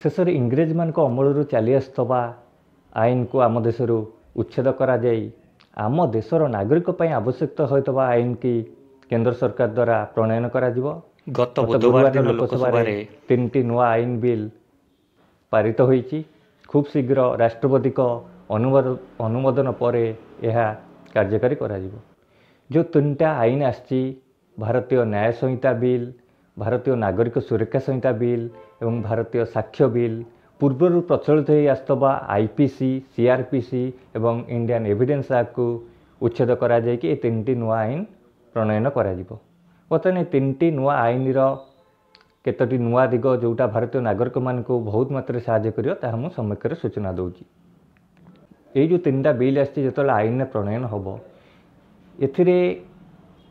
शेष इंग्रेज मान अमलू चली आसुवा आईन को आम देश उच्छेद करा आम देशर नागरिक आवश्यक होता आईन की केंद्र सरकार द्वारा प्रणयन करा गत बुधवार लोकसभा 3टी नुआ आईन बिल पारित होईची। खूब शीघ्र राष्ट्रपति अनुमोदन पर यह कार्यकारी करा जो 3टा आईन आसी भारतीय न्याय संहिता बिल, भारतीय नागरिक सुरक्षा संहिता बिल एवं भारतीय साक्ष्य बिल पूर्वर प्रचलित हो आसुवा आईपीसी, सीआरपीसी एवं इंडियन एविडेंस एक्ट को उच्छेद करा जाय कि 3टी नुआ आईन प्रणयन करा बर्तमान 3टी नुआ आईन केतोटी नुआ दिग जोटा भारतीय नागरिक मान को बहुत मात्रा साहाय्य करियो मु सम्मुखें सूचना दूची। ये जो 3टा बिल आसी जो आईन प्रणयन हम एथिरे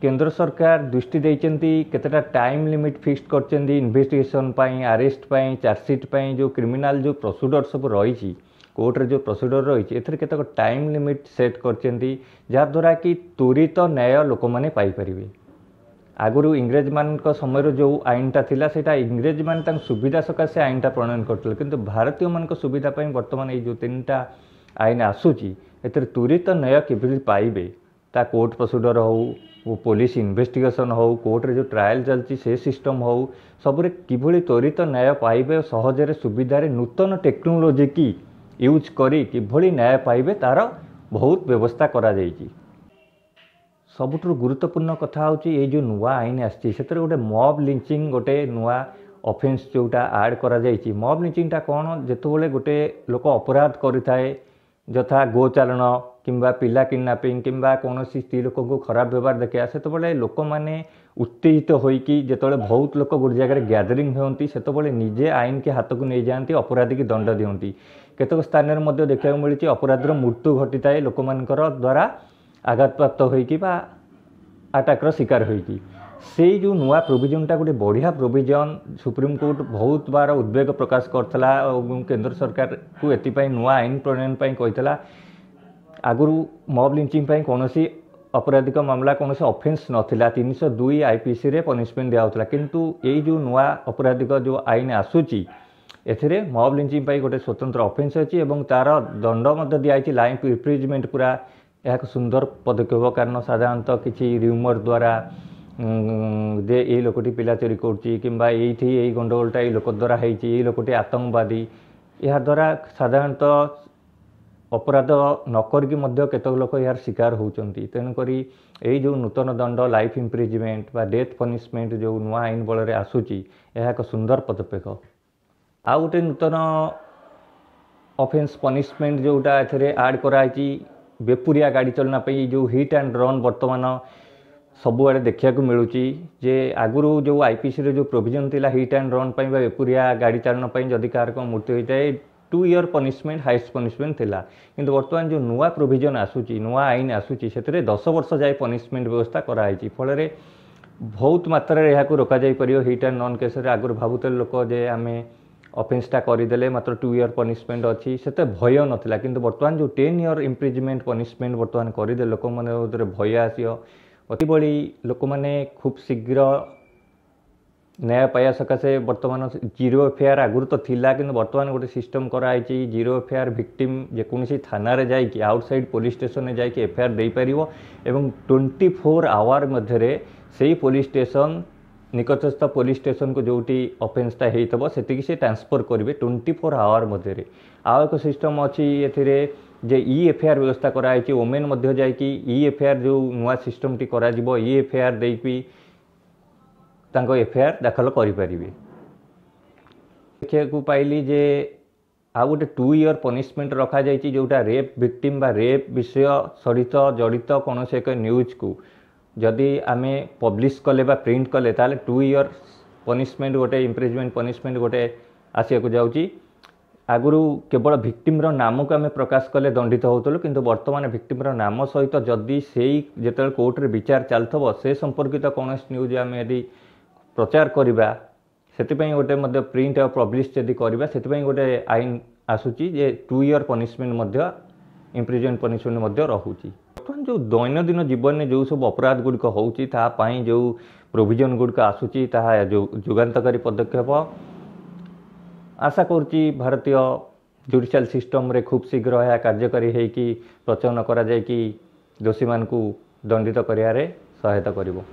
केंद्र सरकार दृष्टि देइचंती केतेटा टाइम लिमिट फिक्स करचंती इन्वेस्टिगेशन पाई, अरेस्ट पाई, चार्जसीट पाई जो क्रिमिनल जो प्रोसीडर सब रही कोर्ट रे जो प्रोसीडर रही एथिरे केतक टाइम लिमिट सेट करचंती जहाँ द्वारा कि त्वरित न्याय लोक माने पाई परिबे। आगुरु इंग्रेज मान समय जो आईनटा थिला सेटा इंग्रेज मान तांग सुविधा सकाशे आईनटा प्रणयन करथिले किंतु भारतीय मान सुविधा पाई वर्तमान ये जो 3टा आईन आसूची एथिरे त्वरित न्याय किभली पाइबे ता कोर्ट प्रोसीडर हो, पुलिस इन्वेस्टिगेशन हो, कोर्ट रे जो ट्रायल चलती से सिस्टम हो सबरे किभली त्वरित न्याय पाइबे सहजरे सुविधारे नूतन टेक्नोलोजी की यूज करी किभली न्याय पाइबे तार बहुत व्यवस्था करा जायछि। सबुठ गुरुत्वपूर्ण कथा होची ये जो नुआ आईन आछि सेतरे गोटे मॉब लिंचिंग गोटे नुआ ऑफेंस जोटा ऐड करा जायछि। मॉब लिंचिंगटा कौन जेतबेले गोटे लोक अपराध करिथाए यथा गोचारण किंबा पिला किडनैपिंग किंबा कौन स्त्री लोक को खराब व्यवहार देखा से लोक मैंने उत्तेजित होइकी जेतबेले बहुत लोक गोटे जगह गैदरिंग होती से निजे आईन के हाथ को नहीं जाती अपराधी की दंड दियंती। केतक स्थान में देखा मिली अपराधीर मृत्यु घटी थाए लोक मानकर द्वारा आघात प्राप्त होइकी बा आटाकर शिकार होइकी। से जो नुआ प्रोविजनटा गोटे बढ़िया प्रोविजन सुप्रीम कोर्ट बहुत बार उद्वेग प्रकाश करथला केंद्र सरकार को एतिपाई नुआ आईन प्रणयन पाई कहितला। आगुरु मॉब लिंचिंग पाई कोनोसी अपराधिक मामला कोनोसी ऑफेंस नथिला 302 आईपीसी रे पनिशमेंट दिया होतला किंतु एई जो नुआ अपराधिक जो आईन आसुची एथिरे मॉब लिंचिंग पाई गोटे स्वतंत्र ऑफेंस अछि एवं तार दंड मध्ये दियाइछि लाइफ इम्प्रिजमेंट पूरा एक सुंदर पदक्षेप कारण साधारणतः किछि र्यूमर द्वारा जे ये लोकटी पिला चोरी करुच्ची किंबा ये गंडगोलटा ये लोक द्वारा होती लोकटी आतंकवादी या द्वारा साधारणतः अपराध नक केतक लोक यार शिकार होती। तेणुक यही जो नूतन दंड लाइफ इम्प्रिजमेंट बा डेथ पनिशमेंट जो नुआ आईन बल आसूची यह एक सुंदर पदक्षेप। आ गोटे नूतन ऑफेंस पनिशमेंट जोटा एथरे ऐड कराई बेपुरिया गाड़ी चलना जो हिट एंड रन वर्तमान सबुआड़े देखा मिलूँ जे आगुरी जो आईपीसी रे जो प्रोविजन थिला हिट एंड रन पाई बा बेपुरिया गाड़ी चालन पाई जदि कार को मृत्यु होता है 2 ईयर पनिशमेंट हाइस्ट पनिशमेंट थिला किंतु वर्तमान जो नुआ प्रोविजन आसूची नुआ आईन आसूची से 10 वर्ष जाए पनिशमेंट व्यवस्था कराई फल बहुत मात्रा यह रोक जाई परियो हिट एंड रन केस आगुरी भावुते लोक जे आम ऑफेंसटा करदेले मात्र 2 ईयर पनिशमेंट अच्छी से भय नाला किंतु वर्तमान जो 10 ईयर इम्प्रिजमेंट पनिशमेंट वर्तमान करदे लोक मैंने भय आसियो अति बड़ी लोक मैंने खूब शीघ्र न्याय पाया सकाशे वर्तमान 0 एफआईआर आगुरी तो थिला किंतु वर्तमान गोटे सिस्टम कराई 0 एफआईआर विक्टिम जेकोसी थाना रे जाइए आउटसाइड पुलिस स्टेशन में जाइए एफआईआर दे पारिबो एवं 24 आवर मध्य से पुलिस स्टेशन निकटस्थ पुलिस स्टेशन को जोटी ऑफेंसटा होता से से ट्रांसफर करेंगे 24 आवर मध्य। आउ एक सिस्टम अच्छी एथिरे जे ई एफआईआर व्यवस्था कराई ओमेन मध्य जाइए ई एफआईआर जो नुआ सिस्टम टी करा जिवो ई एफआईआर देकी तांको एफआईआर दाखल करि परिबे। देखिया को पाइली जे आ गोटे 2 ईयर पनिशमेंट रखा जाइए जोटा रेप विक्टिम बा रेप विषय सहित जड़ित कौन से एक न्यूज को जदि आमे पब्लिश कले बा प्रिंट कले ताले 2 ईयर पनिशमेंट गोटे इम्प्रिजमेंट पनिशमेंट गोटे आसिया को जाउची। आगुरी केवल भिक्टिम्र नाम को आम प्रकाश कले दंडित होतलु किंतु वर्तमान भिक्टिम्र नाम सहित जदि से जो कोर्ट रे विचार चलथबो से संपर्कित कौन न्यूज आम यदि प्रचार करवा से गोटे प्रिंट और पब्लिश जदि करवा से गोटे आईन आसूची जे 2 ईयर पनिशमेंट इम्प्रिजमेंट पनिशमेंट रहुची। बर्तमान जो दैनंदिन जीवन में जो सब अपराध गुड़िक होची जो प्रोविजन गुड़िक आसूची जो जुगान्तकारी पदक्षेप आशा करुच्ची भारतीय जुडिशियल सिस्टम रे खूब शीघ्र यह कार्यकारी होगी प्रचलन करा जायकि दोषी मानकु दंडित करियारे सहायता करिवो।